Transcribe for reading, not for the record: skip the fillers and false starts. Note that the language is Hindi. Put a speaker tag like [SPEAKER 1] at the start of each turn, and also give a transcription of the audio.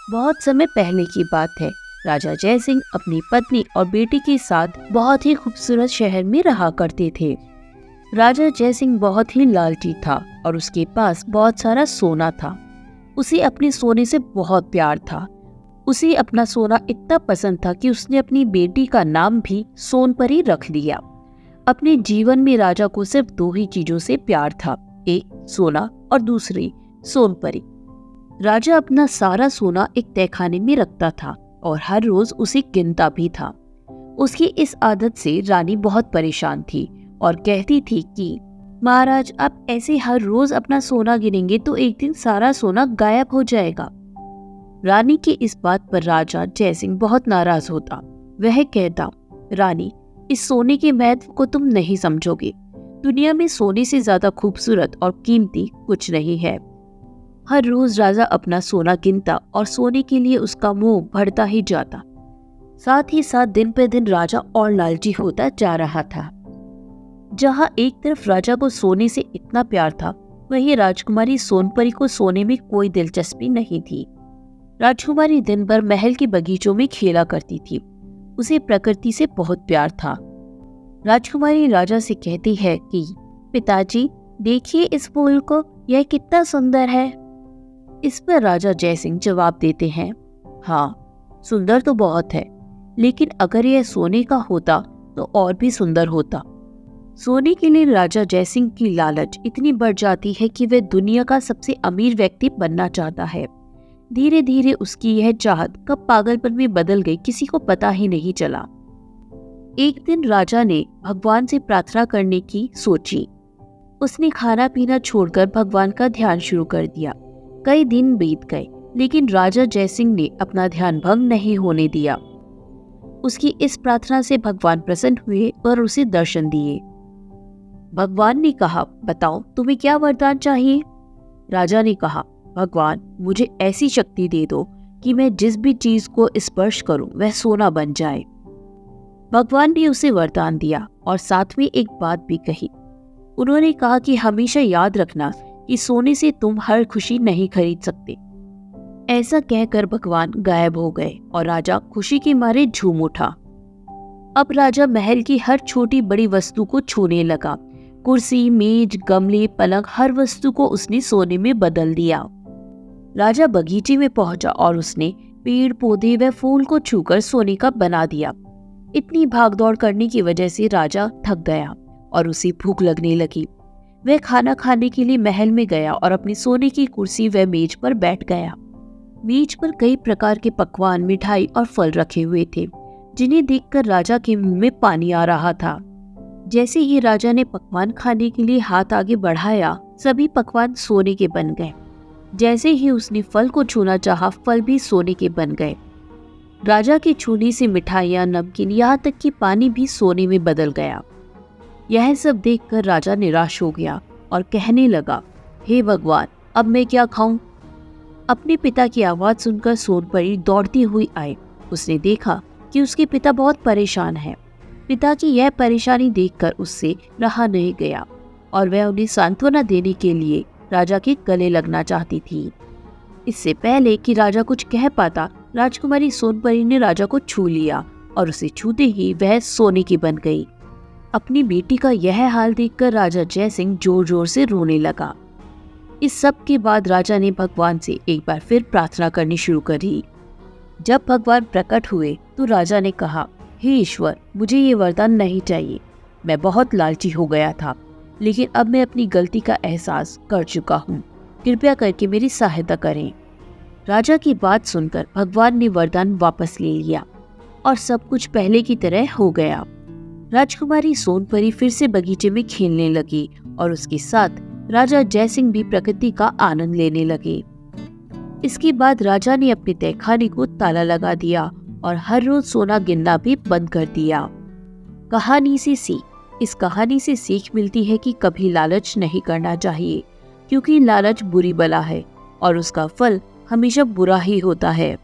[SPEAKER 1] बहुत समय पहले की बात है। राजा जय सिंह अपनी पत्नी और बेटी के साथ बहुत ही खूबसूरत शहर में रहा करते थे। राजा जय सिंह बहुत ही लालची था और उसके पास बहुत सारा सोना था। उसे अपने सोने से बहुत प्यार था। उसे अपना सोना इतना पसंद था कि उसने अपनी बेटी का नाम भी सोनपरी रख लिया। अपने जीवन में राजा को सिर्फ दो ही चीजों से प्यार था, एक सोना और दूसरी सोनपरी। राजा अपना सारा सोना एक तहखाने में रखता था और हर रोज उसे गिनता भी था। उसकी इस आदत से रानी बहुत परेशान थी और कहती थी कि महाराज, आप ऐसे हर रोज अपना सोना गिनेंगे तो एक दिन सारा सोना गायब हो जाएगा। रानी की इस बात पर राजा जय सिंह बहुत नाराज होता। वह कहता, रानी, इस सोने के महत्व को तुम नहीं समझोगे। दुनिया में सोने से ज्यादा खूबसूरत और कीमती कुछ नहीं है। हर रोज राजा अपना सोना गिनता और सोने के लिए उसका मोह बढ़ता ही जाता। साथ ही साथ दिन पे दिन राजा और लालची होता जा रहा था। जहाँ एक तरफ राजा को सोने से इतना प्यार था, वहीं राजकुमारी सोनपरी को सोने में कोई दिलचस्पी नहीं थी। राजकुमारी दिन भर महल के बगीचों में खेला करती थी। उसे प्रकृति से बहुत प्यार था। राजकुमारी राजा से कहती है कि पिताजी, देखिए इस फूल को, यह कितना सुंदर है। इस पर राजा जय सिंह जवाब देते हैं, हाँ, सुंदर तो बहुत है, लेकिन अगर यह सोने का होता तो और भी सुंदर होता। सोने के लिए राजा जय सिंह की लालच इतनी बढ़ जाती है कि वह दुनिया का सबसे अमीर व्यक्ति बनना चाहता है। धीरे धीरे उसकी यह चाहत कब पागलपन में बदल गई, किसी को पता ही नहीं चला। एक दिन राजा ने भगवान से प्रार्थना करने की सोची। उसने खाना पीना छोड़कर भगवान का ध्यान शुरू कर दिया। कई दिन बीत गए, लेकिन राजा जय सिंह ने अपना ध्यान भंग नहीं होने दिया। उसकी इस प्रार्थना से भगवान प्रसन्न हुए और उसे दर्शन दिए। भगवान ने कहा, बताओ तुम्हें क्या वरदान चाहिए। राजा ने कहा, भगवान, मुझे ऐसी शक्ति दे दो कि मैं जिस भी चीज को स्पर्श करूं वह सोना बन जाए। भगवान ने उसे वरदान दिया और साथ में एक बात भी कही। उन्होंने कहा कि हमेशा याद रखना कि सोने से तुम हर खुशी नहीं खरीद सकते। ऐसा कहकर भगवान गायब हो गए और राजा खुशी के मारे झूम उठा। अब राजा महल की हर छोटी बड़ी वस्तु को छूने लगा। कुर्सी, मेज, गमले, पलंग, हर वस्तु को उसने सोने में बदल दिया। राजा बगीचे में पहुंचा और उसने पेड़, पौधे व फूल को छूकर सोने का बना दिया। इतनी भागदौड़ करने की वजह से राजा थक गया और उसे भूख लगने लगी। वह खाना खाने के लिए महल में गया और अपनी सोने की कुर्सी व मेज पर बैठ गया। मेज पर कई प्रकार के पकवान, मिठाई और फल रखे हुए थे, जिन्हें देखकर राजा के मुंह में पानी आ रहा था। जैसे ही राजा ने पकवान खाने के लिए हाथ आगे बढ़ाया, सभी पकवान सोने के बन गए। जैसे ही उसने फल को छूना चाहा, फल भी सोने के बन गए। राजा के छूने से मिठाइयाँ, नमकीन, यहाँ तक कि पानी भी सोने में बदल गया। यह सब देखकर राजा निराश हो गया और कहने लगा, हे भगवान, अब मैं क्या खाऊं? अपने पिता की आवाज सुनकर सोनपरी दौड़ती हुई आई। उसने देखा कि उसके पिता बहुत परेशान हैं। पिता की यह परेशानी देखकर उससे रहा नहीं गया और वह उन्हें सांत्वना देने के लिए राजा के गले लगना चाहती थी। इससे पहले कि राजा कुछ कह पाता, राजकुमारी सोनपरी ने राजा को छू लिया और उसे छूते ही वह सोने की बन गई। अपनी बेटी का यह हाल देखकर राजा जय सिंह जोर जोर से रोने लगा। इस सब के बाद राजा ने भगवान से एक बार फिर प्रार्थना करनी शुरू करी। जब भगवान प्रकट हुए तो राजा ने कहा, हे ईश्वर, मुझे ये वरदान नहीं चाहिए। मैं बहुत लालची हो गया था, लेकिन अब मैं अपनी गलती का एहसास कर चुका हूँ। कृपया करके मेरी सहायता करें। राजा की बात सुनकर भगवान ने वरदान वापस ले लिया और सब कुछ पहले की तरह हो गया। राजकुमारी सोनपरी फिर से बगीचे में खेलने लगी और उसके साथ राजा जय सिंह भी प्रकृति का आनंद लेने लगे। इसके बाद राजा ने अपने तहखाने को ताला लगा दिया और हर रोज सोना गिनना भी बंद कर दिया। कहानी से सीख। इस कहानी से सीख मिलती है कि कभी लालच नहीं करना चाहिए, क्योंकि लालच बुरी बला है और उसका फल हमेशा बुरा ही होता है।